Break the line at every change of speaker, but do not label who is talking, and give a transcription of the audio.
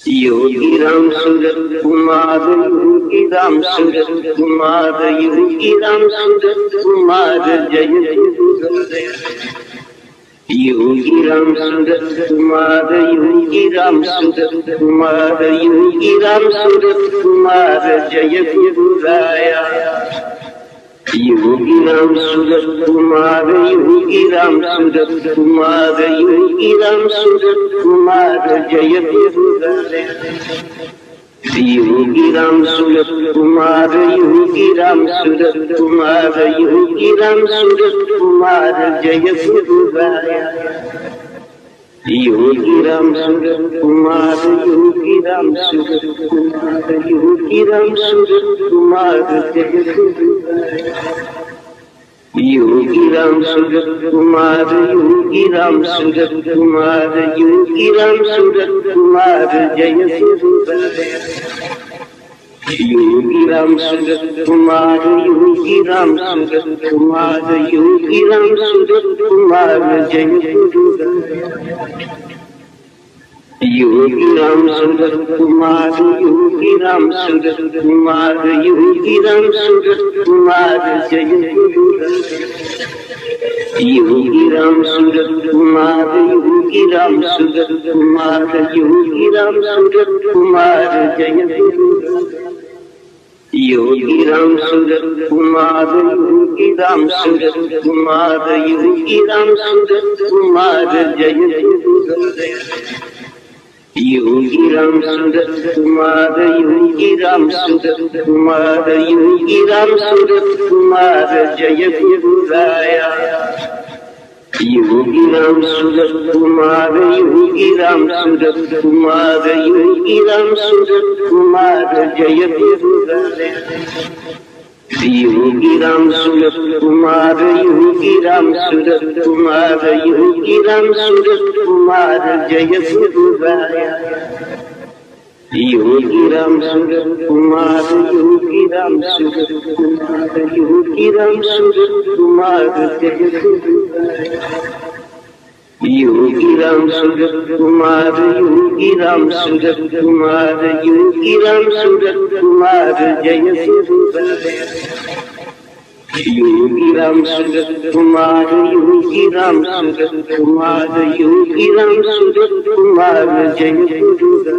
Yogi Ram Surat Kumar, Yogi Ram Surat Kumar, Yogi Ram Surat Kumar, Jai Gurudev. Yogi Ram Surat Kumar, Yogi Ram Surat Kumar, Yogi Ram Surat Kumar, Jai गुरुराया। Yogi Ram Surat Kumar, Yogi Ram Surat Kumar, Yogi Ram Surat Kumar, Jai Gurudev. Yogi Ram Surat Kumar, Yogi Ram Surat Kumar, Yogi Ram Surat Kumar, Jai गुरुराया। Yogi Ram Surat Kumar, Yogi Ram Surat Kumar, Yogi Ram Surat Kumar, Jai गुरुराया। Yogi Ram Surat Kumar, Yogi Ram Surat Kumar, Yogi Ram Surat Kumar, Jai Gurudev. Yogi Ram Surat Kumar, Yogi Ram Surat Kumar, Yogi Ram Surat Kumar, Jai Gurudev. Yogi Ram Surat Kumar, Yogi Ram Surat Kumar, Yogi Ram Surat Kumar, Jai Gurudev. Yogi Ram Surat Kumar, Yogi Ram Surat Kumar, Yogi Ram Surat Kumar, Jai Gurudev. Yogi Ram Surat Kumar, Yogi Ram Surat Kumar, Yogi Ram Surat Kumar, Jai Gurudev. Yogi Ram Surat Kumar, Yogi Ram Surat Kumar, Yogi Ram Surat Kumar, Jai गुरुराया। Yogi Ram Surat Kumar, Yogi Ram Surat Kumar, Yogi Ram Surat Kumar, Jai Gurudev. Yogi Ram Surat Kumar, Yogi Ram Surat Kumar, Yogi Ram Surat Kumar, Jai गुरुराया। Yogi Ram Surat Kumar, Yogi Ram Surat Kumar, Yogi Ram Surat Kumar, Jai गुरुराया। Yogi Ram Surat Kumar, Yogi Ram Surat Kumar, Yogi Ram Surat Kumar, Jai Gurudev. Yogi Ram Surat Kumar, Yogi Ram Surat Kumar, Yogi Ram Surat Kumar, Jai Gurudev.